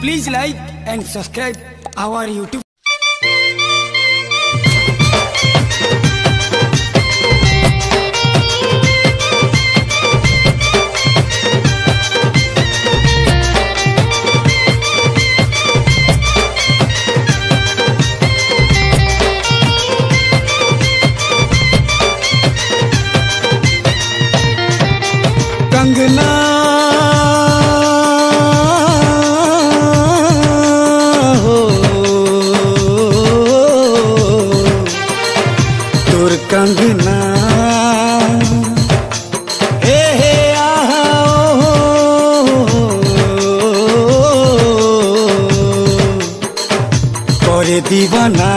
Please like and subscribe our YouTube. कंगना हो तोर कंगना हे हे आहा करे दीवाना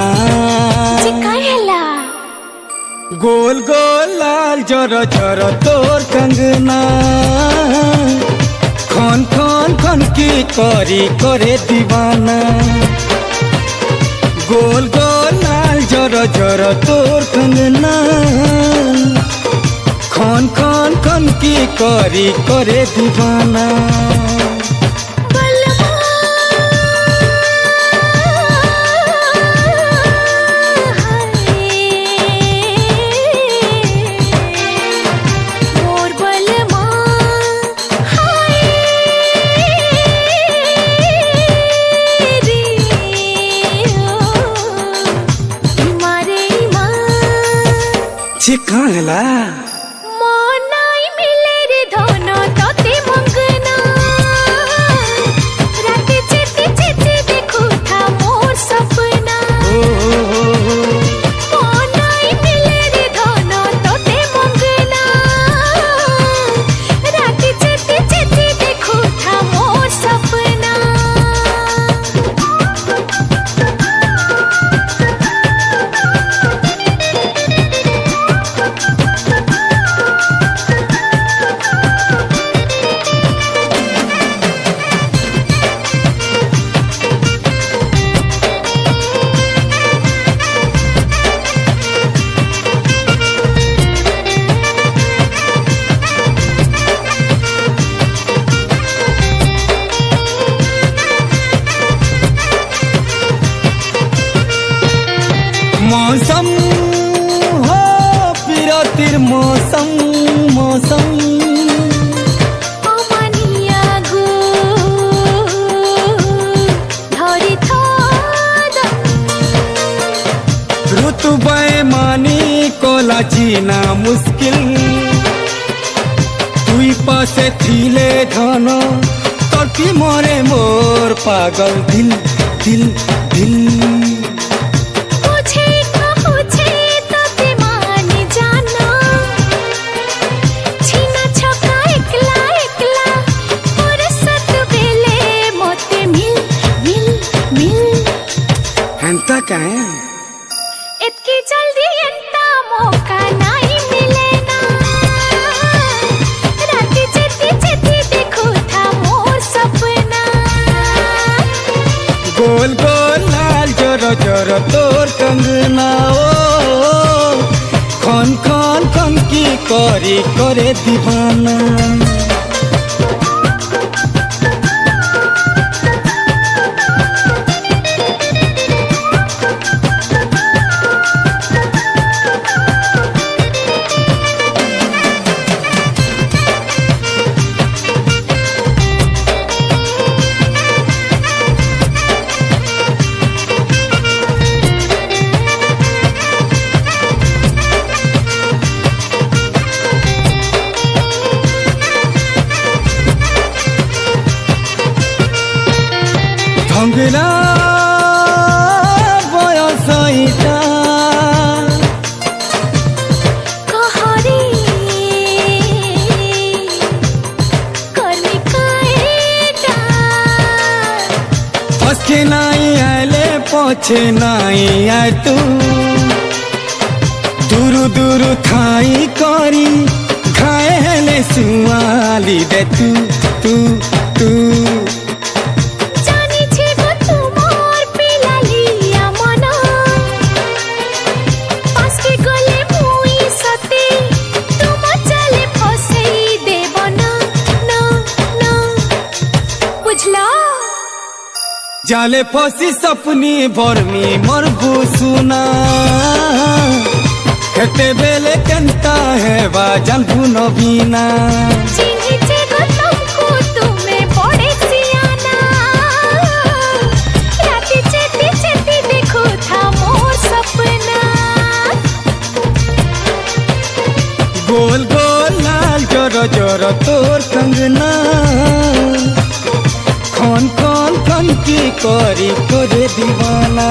गोल गोल लाल जर जर तोर कंगना खन खन खन की करी करे दीवाना गोल गोल लाल जर जर तोर कंगना खन खन खन की करी करे दीवाना चिकाला मोनाई मिले रे धन तोते मंगना रात चिति चिति देखू था मोर सपना मोनाई मिले रे धन तोते मंगना रात चिति चिति देखू था मोर सपना मौसम हो पिरतिर मौसम मौसम अमानिया गो धरी थादम ऋतु बेमानी कोला जीना मुश्किल तुई पासे थिले धन तड़पी मोरे मोर पागल दिल दिल दिल हंता का है इतनी जल्दी अंता मौका नहीं मिलेना रात चिति चिति देखो था मोर सपना गोल गोल लाल जर जर तोर कंगना ओ खन खन खन की करी करे दीवाना कंगना बयसईटा कहरी कर्मी काएटा फसके नहीं आले पछे नहीं आए तू दूरु दूरु थाई करी घायले सुआली दे तू तू तू जाले फसी सपनी बर्मी मरबू सुना खेते बेले केंता है बा जानबू नबीना চিনিছে গো তুমকো তুমি পড়ে সিয়ানা রাতে চেতে চেতে দেখো থা মোর সপনা गोल गोल लाल जोर जोर तोर कंगना खन खन खन की करी करे दीवाना